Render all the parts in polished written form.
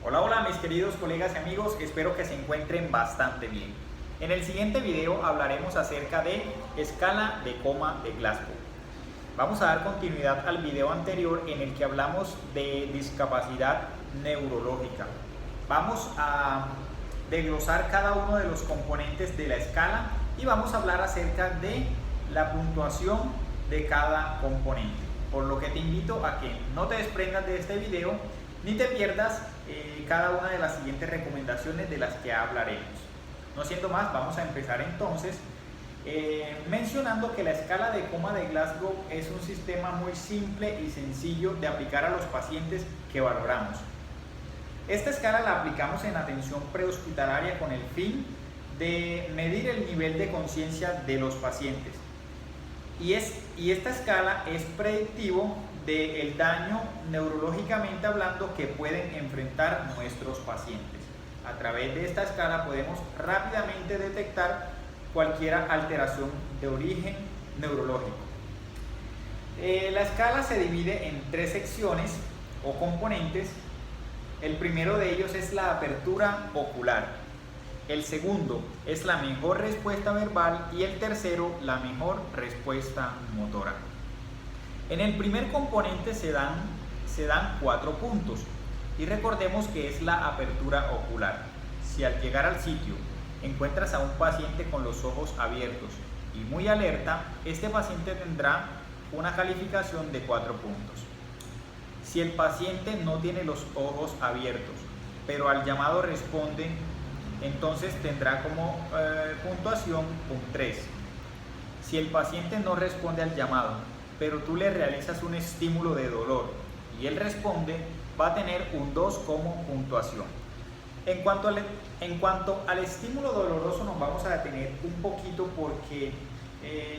Hola, hola mis queridos colegas y amigos, espero que se encuentren bastante bien. En el siguiente video hablaremos acerca de escala de coma de Glasgow. Vamos a dar continuidad al video anterior en el que hablamos de discapacidad neurológica. Vamos a desglosar cada uno de los componentes de la escala y vamos a hablar acerca de la puntuación de cada componente. Por lo que te invito a que no te desprendas de este video ni te pierdas cada una de las siguientes recomendaciones de las que hablaremos. No siendo más, vamos a empezar entonces mencionando que la escala de coma de Glasgow es un sistema muy simple y sencillo de aplicar a los pacientes que valoramos. Esta escala la aplicamos en atención prehospitalaria con el fin de medir el nivel de conciencia de los pacientes. Y esta escala es predictivo del daño neurológicamente hablando que pueden enfrentar nuestros pacientes. A través de esta escala podemos rápidamente detectar cualquier alteración de origen neurológico. La escala se divide en tres secciones o componentes. El primero de ellos es la apertura ocular. El segundo es la mejor respuesta verbal y el tercero la mejor respuesta motora. En el primer componente se dan 4 puntos y recordemos que es la apertura ocular. Si al llegar al sitio encuentras a un paciente con los ojos abiertos y muy alerta, este paciente tendrá una calificación de 4 puntos. Si el paciente no tiene los ojos abiertos, pero al llamado responde, entonces tendrá como puntuación un 3. Si el paciente no responde al llamado, pero tú le realizas un estímulo de dolor y él responde, va a tener un 2 como puntuación. En cuanto al estímulo doloroso nos vamos a detener un poquito porque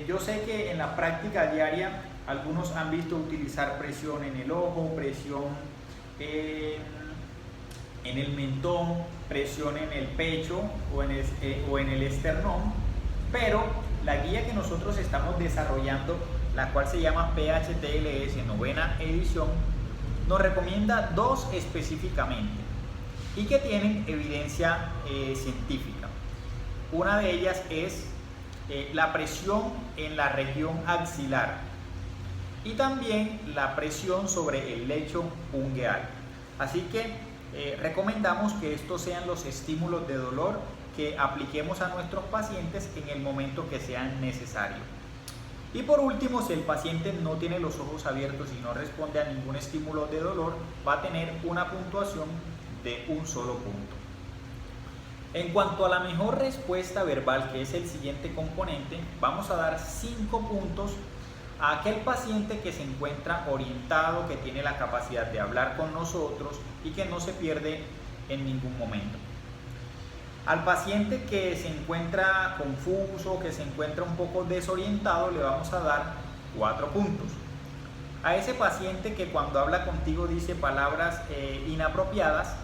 yo sé que en la práctica diaria algunos han visto utilizar presión en el ojo, presión en el mentón, presión en el pecho o en el esternón, pero la guía que nosotros estamos desarrollando, la cual se llama PHTLS 9ª edición, nos recomienda 2 específicamente y que tienen evidencia científica. Una de ellas es la presión en la región axilar y también la presión sobre el lecho ungueal. Así que recomendamos que estos sean los estímulos de dolor que apliquemos a nuestros pacientes en el momento que sea necesario. Y por último, si el paciente no tiene los ojos abiertos y no responde a ningún estímulo de dolor, va a tener una puntuación de un solo punto. En cuanto a la mejor respuesta verbal, que es el siguiente componente, vamos a dar 5 puntos a aquel paciente que se encuentra orientado, que tiene la capacidad de hablar con nosotros y que no se pierde en ningún momento. Al paciente que se encuentra confuso, que se encuentra un poco desorientado, le vamos a dar 4 puntos. A ese paciente que cuando habla contigo dice palabras inapropiadas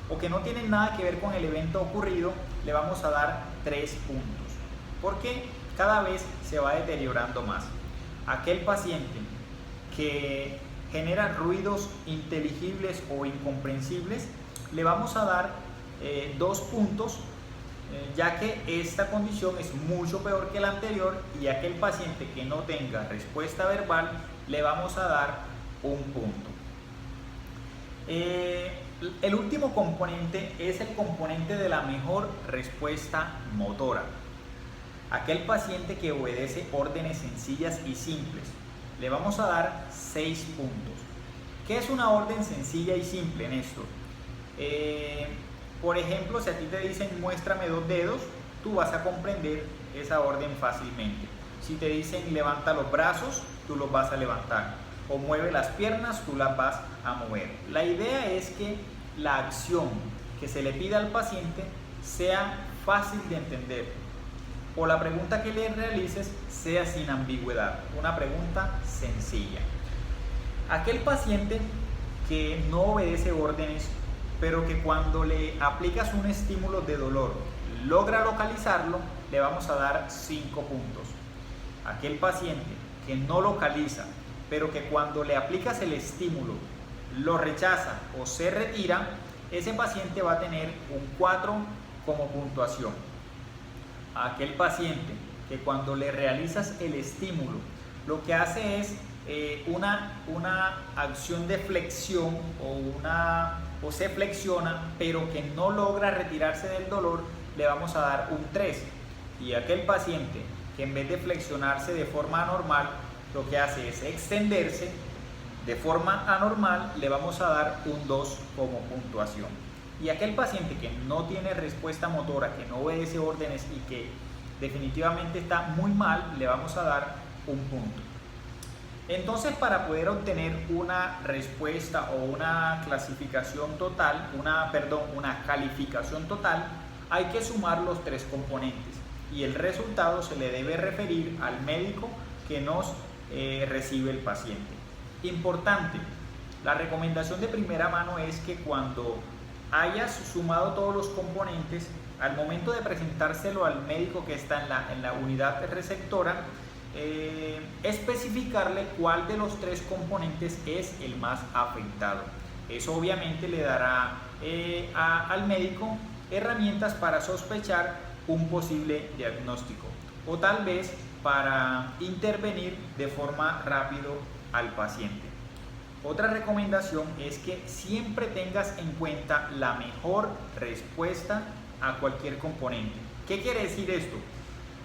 o que no tienen nada que ver con el evento ocurrido, le vamos a dar 3 puntos, porque cada vez se va deteriorando más. Aquel paciente que genera ruidos inteligibles o incomprensibles, le vamos a dar 2 puntos, ya que esta condición es mucho peor que la anterior, y a aquel paciente que no tenga respuesta verbal le vamos a dar un punto. El último componente es el componente de la mejor respuesta motora. Aquel paciente que obedece órdenes sencillas y simples, le vamos a dar 6 puntos. ¿Qué es una orden sencilla y simple, Néstor? Por ejemplo, si a ti te dicen muéstrame 2 dedos, tú vas a comprender esa orden fácilmente. Si te dicen levanta los brazos, tú los vas a levantar. O mueve las piernas, tú las vas a mover. La idea es que la acción que se le pida al paciente sea fácil de entender, o la pregunta que le realices sea sin ambigüedad, una pregunta sencilla. Aquel paciente que no obedece órdenes, pero que cuando le aplicas un estímulo de dolor logra localizarlo, le vamos a dar 5 puntos. Aquel paciente que no localiza, pero que cuando le aplicas el estímulo lo rechaza o se retira, ese paciente va a tener un 4 como puntuación. Aquel paciente que cuando le realizas el estímulo, lo que hace es una acción de flexión o se flexiona, pero que no logra retirarse del dolor, le vamos a dar un 3. Y aquel paciente que en vez de flexionarse de forma anormal, lo que hace es extenderse de forma anormal, le vamos a dar un 2 como puntuación. Y aquel paciente que no tiene respuesta motora, que no obedece órdenes y que definitivamente está muy mal, le vamos a dar un punto. Entonces, para poder obtener una respuesta o una clasificación total, una calificación total, hay que sumar los 3 componentes y el resultado se le debe referir al médico que nos recibe el paciente. Importante, la recomendación de primera mano es que cuando hayas sumado todos los componentes, al momento de presentárselo al médico que está en la unidad receptora, especificarle cuál de los 3 componentes es el más afectado. Eso obviamente le dará al médico herramientas para sospechar un posible diagnóstico o tal vez para intervenir de forma rápida al paciente. Otra recomendación es que siempre tengas en cuenta la mejor respuesta a cualquier componente. ¿Qué quiere decir esto?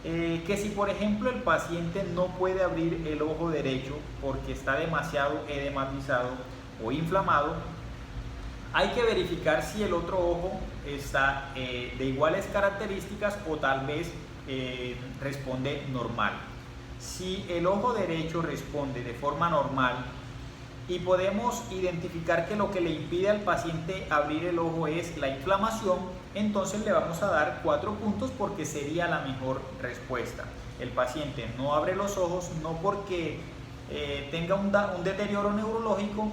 Que si por ejemplo el paciente no puede abrir el ojo derecho porque está demasiado edematizado o inflamado, hay que verificar si el otro ojo está de iguales características o tal vez responde normal. Si el ojo derecho responde de forma normal y podemos identificar que lo que le impide al paciente abrir el ojo es la inflamación, entonces le vamos a dar 4 puntos porque sería la mejor respuesta. El paciente no abre los ojos no porque tenga un deterioro neurológico,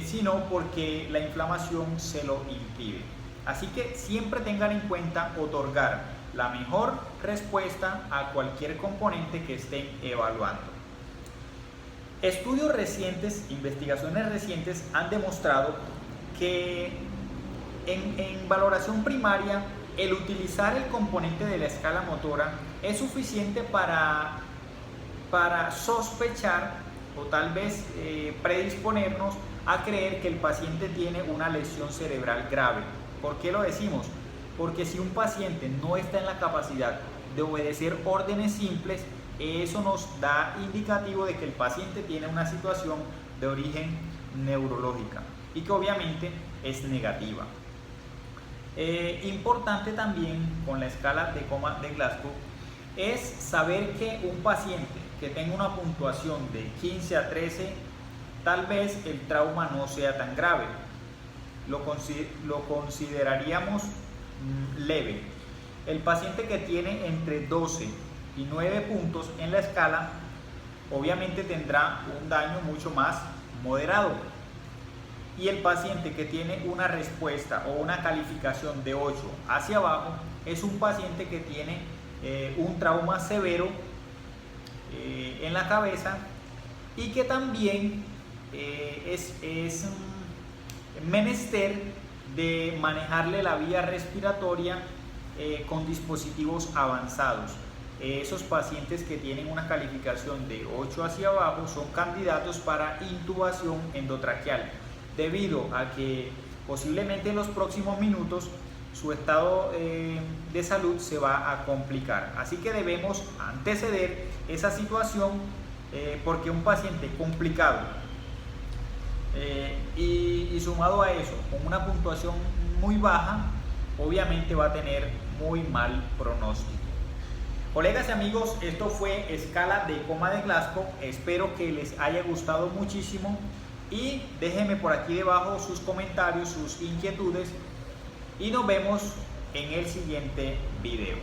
sino porque la inflamación se lo impide. Así que siempre tengan en cuenta otorgar la mejor respuesta a cualquier componente que estén evaluando. Estudios recientes, investigaciones recientes han demostrado que en valoración primaria el utilizar el componente de la escala motora es suficiente para sospechar o tal vez predisponernos a creer que el paciente tiene una lesión cerebral grave. ¿Por qué lo decimos? Porque si un paciente no está en la capacidad de obedecer órdenes simples, eso nos da indicativo de que el paciente tiene una situación de origen neurológica y que obviamente es negativa. Importante también con la escala de coma de Glasgow es saber que un paciente que tenga una puntuación de 15 a 13, tal vez el trauma no sea tan grave, lo consideraríamos leve. El paciente que tiene entre 12 y 9 puntos en la escala obviamente tendrá un daño mucho más moderado, y el paciente que tiene una respuesta o una calificación de 8 hacia abajo es un paciente que tiene un trauma severo en la cabeza y que también es menester de manejarle la vía respiratoria con dispositivos avanzados. Esos pacientes que tienen una calificación de 8 hacia abajo son candidatos para intubación endotraqueal, debido a que posiblemente en los próximos minutos su estado de salud se va a complicar. Así que debemos anteceder esa situación porque un paciente complicado y sumado a eso con una puntuación muy baja, obviamente va a tener muy mal pronóstico. Colegas y amigos, esto fue escala de coma de Glasgow. Espero que les haya gustado muchísimo y déjenme por aquí debajo sus comentarios, sus inquietudes y nos vemos en el siguiente video.